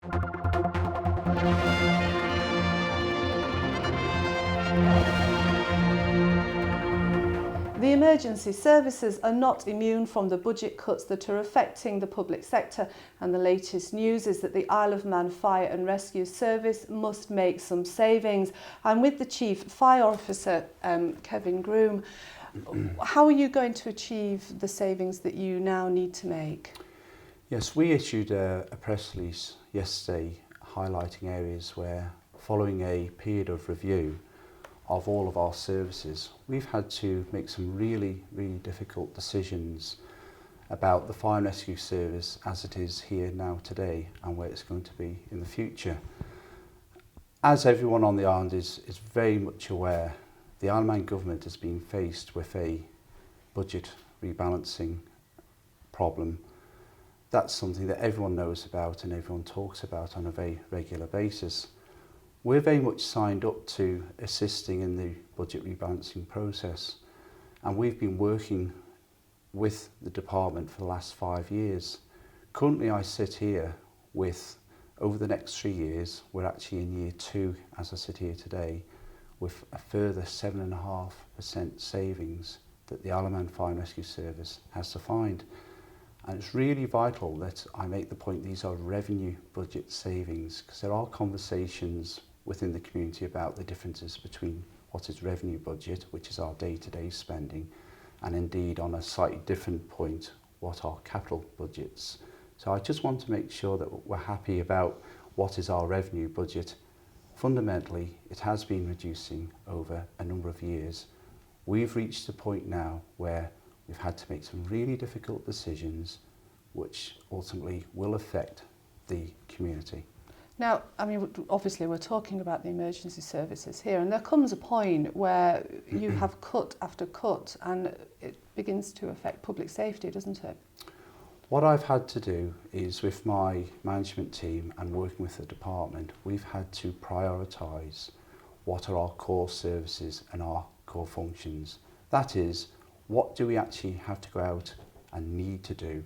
The emergency services are not immune from the budget cuts that are affecting the public sector, and the latest news is that the Isle of Man Fire and Rescue Service must make some savings. I'm with the Chief Fire Officer, Kevin Groom. How are you going to achieve the savings that you now need to make? Yes, we issued a press release yesterday highlighting areas where, following a period of review of all of our services, we've had to make some really difficult decisions about the fire and rescue service as it is here now today and where it's going to be in the future. As everyone on the island is very much aware, the Isle of Man government has been faced with a budget rebalancing problem. That's something that everyone knows about and everyone talks about on a very regular basis. We're very much signed up to assisting in the budget rebalancing process, and we've been working with the department for the last 5 years. Currently I sit here with, over the next 3 years, we're actually in year 2 as I sit here today, with a further 7.5% savings that the Isle of Man Fire and Rescue Service has to find. And it's really vital that I make the point these are revenue budget savings, because there are conversations within the community about the differences between what is revenue budget, which is our day-to-day spending, and indeed on a slightly different point, what are capital budgets. So I just want to make sure that we're happy about what is our revenue budget. Fundamentally, it has been reducing over a number of years. We've reached a point now where we've had to make some really difficult decisions which ultimately will affect the community. Now, I mean, obviously we're talking about the emergency services here, and there comes a point where you have cut after cut and it begins to affect public safety, doesn't it? What I've had to do is, with my management team and working with the department, we've had to prioritise what are our core services and our core functions. That is, what do we actually have to go out and need to do,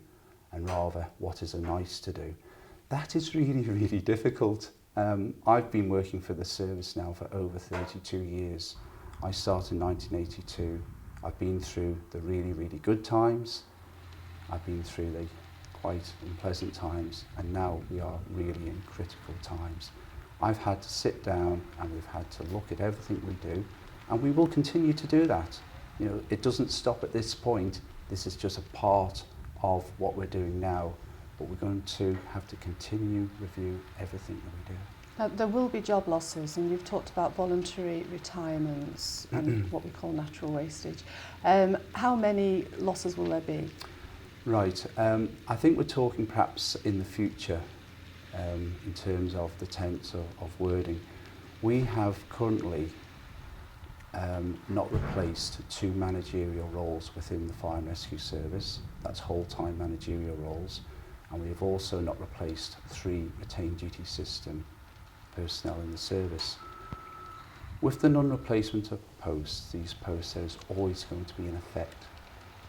and rather what is a nice to do. That is really difficult. I've been working for the service now for over 32 years. I started in 1982. I've been through the really good times. I've been through the quite unpleasant times, and now we are really in critical times. I've had to sit down and we've had to look at everything we do, and we will continue to do that. You know, it doesn't stop at this point. This is just a part of what we're doing now, but we're going to have to continue review everything that we do. Now, there will be job losses, and you've talked about voluntary retirements and what we call natural wastage. How many losses will there be? Right, I think we're talking perhaps in the future in terms of the tense of wording. We have currently not replaced 2 managerial roles within the Fire and Rescue Service. That's whole-time managerial roles. And we have also not replaced 3 retained duty system personnel in the service. With the non-replacement of posts, these posts, there's always going to be an effect.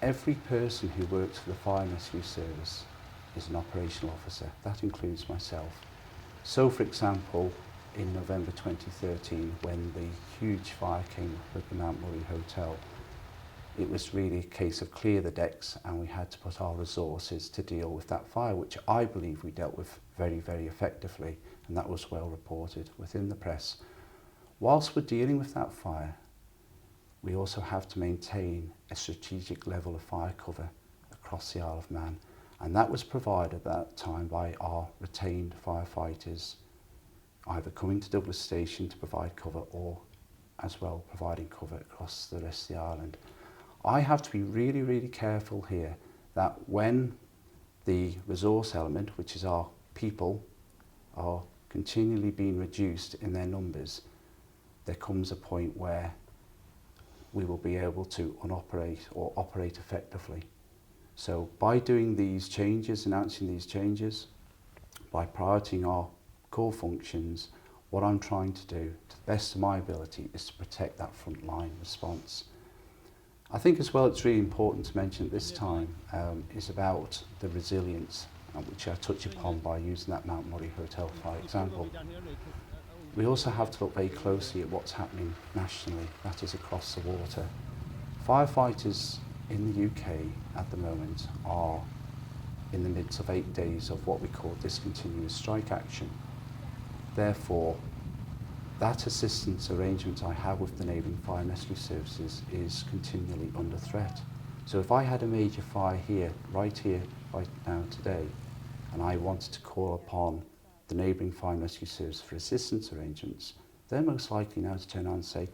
Every person who works for the Fire and Rescue Service is an operational officer. That includes myself. So, for example, in November 2013, when the huge fire came up at the Mount Murray Hotel, it was really a case of clear the decks, and we had to put our resources to deal with that fire, which I believe we dealt with very effectively, and that was well reported within the press. Whilst we're dealing with that fire, we also have to maintain a strategic level of fire cover across the Isle of Man, and that was provided at that time by our retained firefighters, either coming to Douglas Station to provide cover or as well providing cover across the rest of the island. I have to be really careful here that when the resource element, which is our people, are continually being reduced in their numbers, there comes a point where we will be able to unoperate or operate effectively. So by doing these changes, announcing these changes, by prioritizing our core functions, what I'm trying to do, to the best of my ability, is to protect that frontline response. I think as well it's really important to mention at this time is about the resilience which I touch upon by using that Mount Murray Hotel fire example. We also have to look very closely at what's happening nationally, that is across the water. Firefighters in the UK at the moment are in the midst of 8 days of what we call discontinuous strike action. Therefore, that assistance arrangement I have with the neighbouring fire and rescue services is continually under threat. So if I had a major fire here, right now, today, and I wanted to call upon the neighbouring fire and rescue service for assistance arrangements, they're most likely now to turn around and say,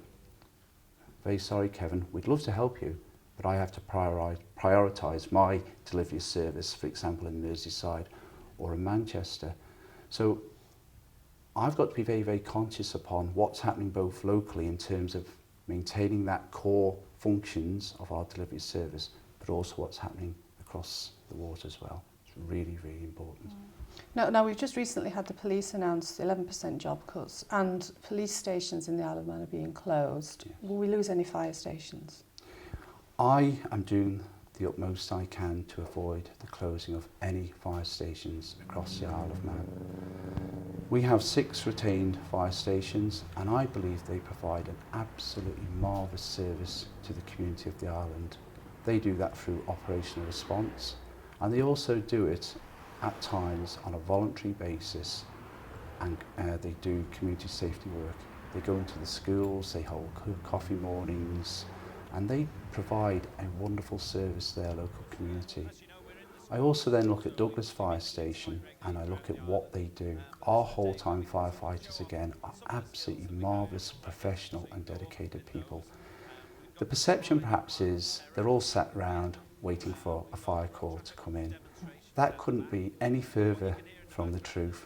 very sorry Kevin, we'd love to help you, but I have to prioritise my delivery service, for example in Merseyside or in Manchester. So I've got to be very, very conscious upon what's happening both locally in terms of maintaining that core functions of our delivery service, but also what's happening across the water as well. It's really, really important. Now we've just recently had the police announce 11% job cuts and police stations in the Isle of Man are being closed. Yes. Will we lose any fire stations? I am doing the utmost I can to avoid the closing of any fire stations across the Isle of Man. We have 6 retained fire stations and I believe they provide an absolutely marvellous service to the community of the island. They do that through operational response and they also do it at times on a voluntary basis, and they do community safety work. They go into the schools, they hold coffee mornings, and they provide a wonderful service to their local community. I also then look at Douglas Fire Station and I look at what they do. Our whole-time firefighters again are absolutely marvellous, professional and dedicated people. The perception perhaps is they're all sat around waiting for a fire call to come in. That couldn't be any further from the truth.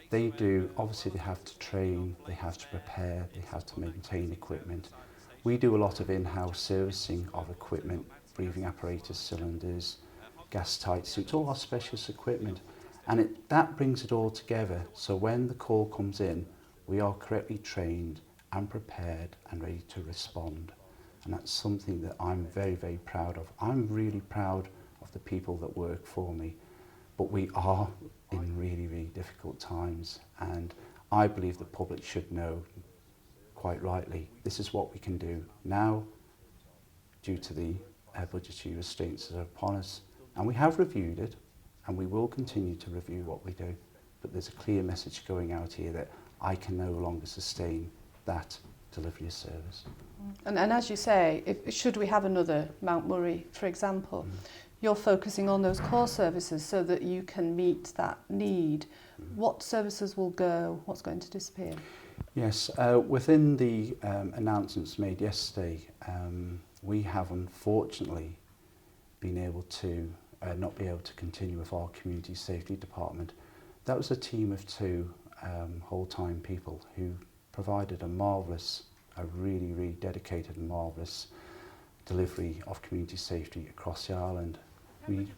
They do, obviously they have to train, they have to prepare, they have to maintain equipment. We do a lot of in-house servicing of equipment, breathing apparatus, cylinders, gas tight suits, all our specialist equipment. And that brings it all together. So when the call comes in, we are correctly trained and prepared and ready to respond. And that's something that I'm very, very proud of. I'm really proud of the people that work for me. But we are in really, really difficult times. And I believe the public should know, quite rightly, this is what we can do now due to the budgetary restraints that are upon us. And we have reviewed it, and we will continue to review what we do. But there's a clear message going out here that I can no longer sustain that delivery service. And as you say, should we have another Mount Murray, for example, you're focusing on those core services so that you can meet that need. What services will go? What's going to disappear? Yes, within the announcements made yesterday, we have unfortunately been able to not be able to continue with our community safety department. That was a team of 2 whole-time people who provided a really, really dedicated and marvellous delivery of community safety across the island.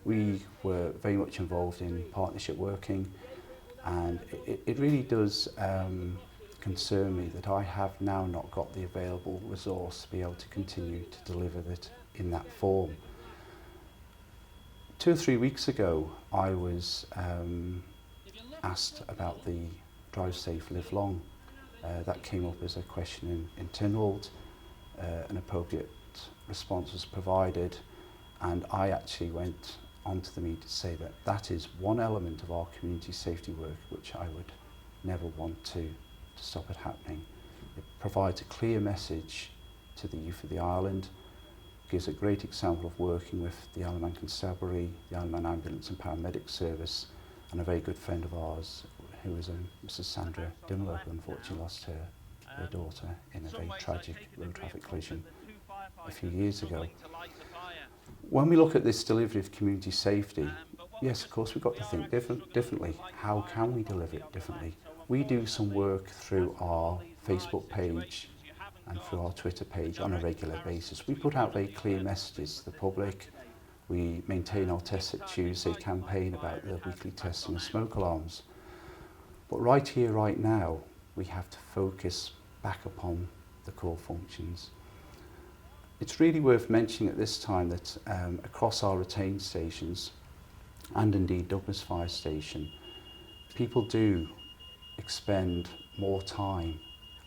We were very much involved in partnership working, and it really does concern me that I have now not got the available resource to be able to continue to deliver it in that form. 2 or 3 weeks ago, I was asked about the Drive Safe, Live Long. That came up as a question in Tynwald. An appropriate response was provided, and I actually went onto the media to say that that is one element of our community safety work which I would never want to stop it happening. It provides a clear message to the youth of the island, gives a great example of working with the Isle of Man Constabulary, the Isle of Man Ambulance and Paramedic Service, and a very good friend of ours who is Mrs. Sandra Dimlow, who unfortunately lost her daughter in a very tragic road traffic collision a few years ago. When we look at this delivery of community safety, yes, of course, we've got to think differently. How can we deliver it differently? We do some work through our Facebook page and through our Twitter page on a regular basis. We put out very clear messages to the public. We maintain our Test It Tuesday campaign about the weekly testing of smoke alarms. But right here, right now, we have to focus back upon the core functions. It's really worth mentioning at this time that across our retained stations, and indeed Douglas Fire Station, people do expend more time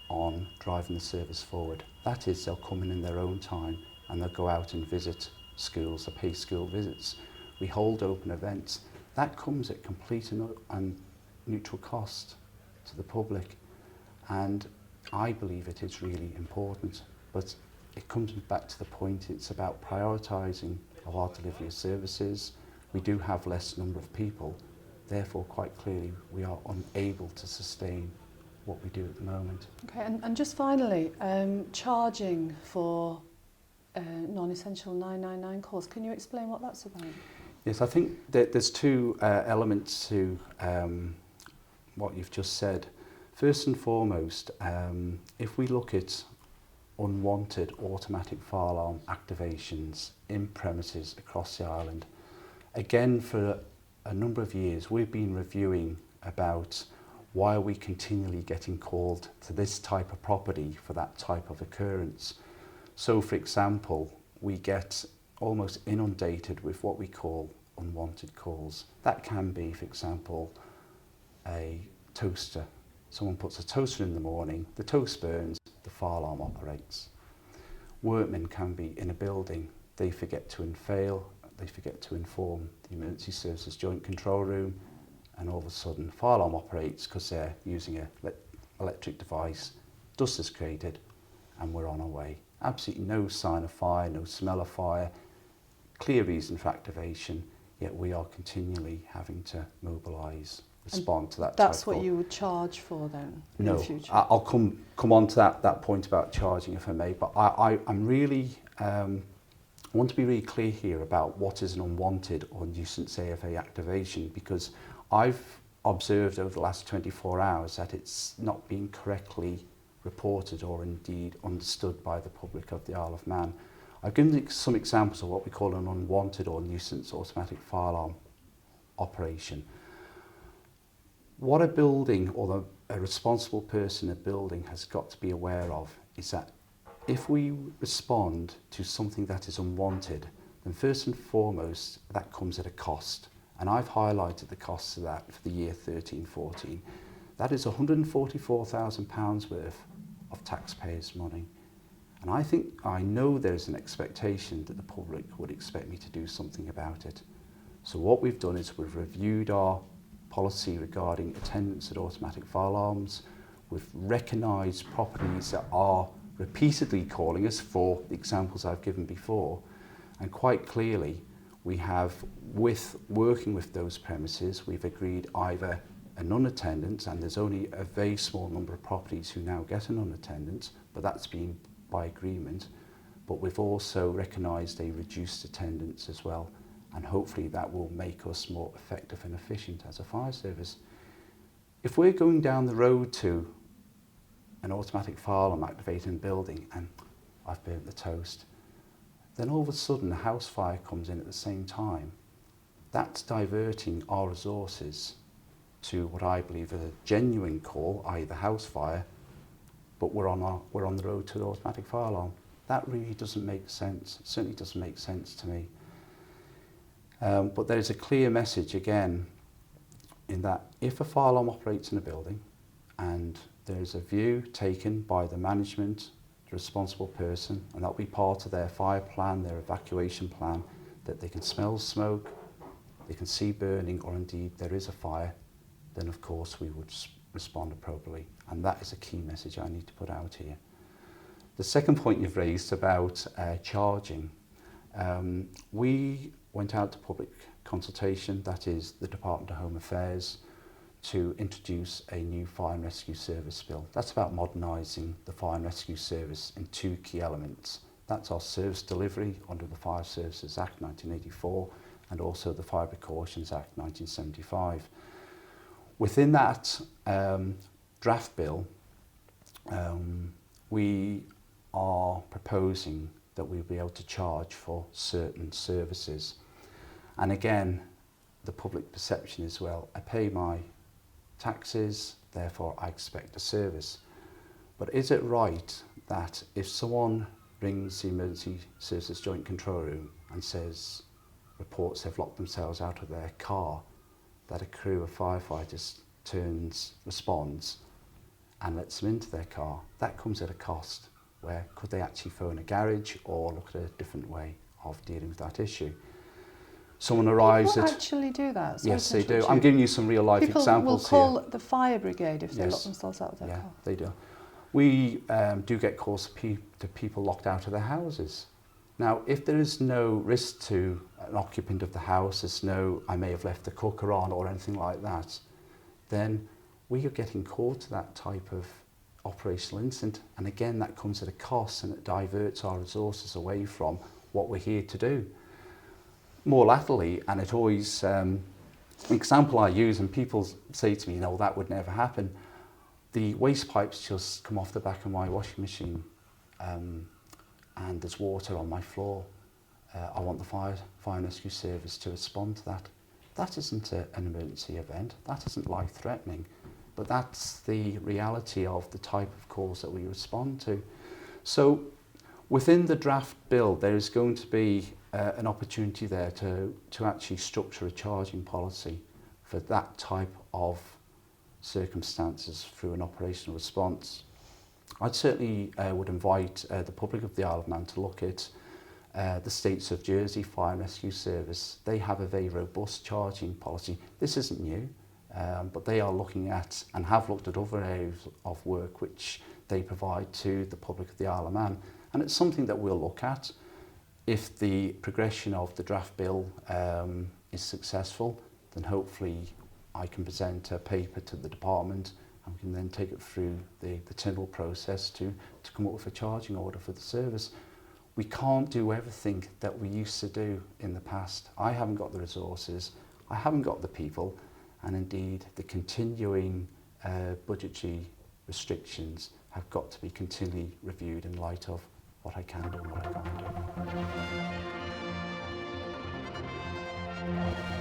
on driving the service forward. That is, they'll come in their own time and they'll go out and visit schools, they'll pay school visits. We hold open events. That comes at complete and neutral cost to the public. And I believe it is really important, but it comes back to the point, it's about prioritising of our delivery of services. We do have less number of people, therefore quite clearly we are unable to sustain what we do at the moment. Okay, and just finally, charging for non-essential 999 calls, can you explain what that's about? Yes, I think that there's two elements to what you've just said. First and foremost, if we look at unwanted automatic fire alarm activations in premises across the island, again for a number of years we've been reviewing about why are we continually getting called to this type of property for that type of occurrence. So for example, we get almost inundated with what we call unwanted calls. That can be, for example, a toaster. Someone puts a toaster in the morning, the toast burns, the fire alarm operates. Workmen can be in a building, they forget to unveil, they forget to inform the emergency services joint control room, and all of a sudden fire alarm operates because they're using an electric device, dust is created, and we're on our way. Absolutely no sign of fire, no smell of fire, clear reason for activation, yet we are continually having to mobilise, respond to that. That's what you would charge for then in the future? I'll come on to that point about charging if I may, but I'm really, I want to be really clear here about what is an unwanted or nuisance AFA activation, because I've observed over the last 24 hours that it's not been correctly reported or indeed understood by the public of the Isle of Man. I've given some examples of what we call an unwanted or nuisance automatic fire alarm operation. What a building or a responsible person in a building has got to be aware of is that if we respond to something that is unwanted, then first and foremost that comes at a cost. And I've highlighted the costs of that for the year 13-14. That is £144,000 worth of taxpayers' money. And I know there's an expectation that the public would expect me to do something about it. So what we've done is we've reviewed our policy regarding attendance at automatic fire alarms. We've recognised properties that are repeatedly calling us for the examples I've given before. And quite clearly, we have, working with those premises, we've agreed either a non-attendance, and there's only a very small number of properties who now get a non-attendance, but that's been by agreement. But we've also recognised a reduced attendance as well, and hopefully that will make us more effective and efficient as a fire service. If we're going down the road to an automatic fire alarm activating building and I've burnt the toast, then all of a sudden a house fire comes in at the same time. That's diverting our resources to what I believe is a genuine call, i.e. the house fire, but we're on the road to the automatic fire alarm. That really doesn't make sense. It certainly doesn't make sense to me. But there's a clear message again in that if a fire alarm operates in a building and there's a view taken by the management, the responsible person, and that'll be part of their fire plan, their evacuation plan, that they can smell smoke, they can see burning, or indeed there is a fire, then of course we would respond appropriately. And that is a key message I need to put out here. The second point you've raised about charging, we went out to public consultation, that is the Department of Home Affairs, to introduce a new fire and rescue service bill. That's about modernising the fire and rescue service in two key elements. That's our service delivery under the Fire Services Act 1984 and also the Fire Precautions Act 1975. Within that draft bill, we are proposing that we'll be able to charge for certain services. And again, the public perception is, well, I pay my taxes, therefore I expect a service. But is it right that if someone rings the Emergency Services Joint Control Room and says, reports they've locked themselves out of their car, that a crew of firefighters responds and lets them into their car. That comes at a cost. Where could they actually phone a garage or look at a different way of dealing with that issue? Someone arrives People at... actually do that? Sorry Yes, to they do. interrupt I'm you. giving you some real life People examples will call here. the fire brigade if they Yes. lock themselves out of their car. They do. We do get calls to people locked out of their houses. Now, if there is no risk to an occupant of the house, there's no, I may have left the cooker on or anything like that, then we are getting called to that type of operational incident. And again, that comes at a cost and it diverts our resources away from what we're here to do. More latterly, and it always, an example I use, and people say to me, no, that would never happen. The waste pipes just come off the back of my washing machine and there's water on my floor. I want the fire and rescue service to respond to that. That isn't an emergency event, that isn't life-threatening, but that's the reality of the type of calls that we respond to. So within the draft bill, there is going to be an opportunity there to actually structure a charging policy for that type of circumstances through an operational response. I'd certainly would invite the public of the Isle of Man to look at the States of Jersey Fire and Rescue Service. They have a very robust charging policy. This isn't new, but they are looking at and have looked at other areas of work which they provide to the public of the Isle of Man. And it's something that we'll look at. If the progression of the draft bill is successful, then hopefully I can present a paper to the department and we can then take it through the tender process to come up with a charging order for the service. We can't do everything that we used to do in the past. I haven't got the resources, I haven't got the people, and indeed the continuing budgetary restrictions have got to be continually reviewed in light of what I can do and what I can't do.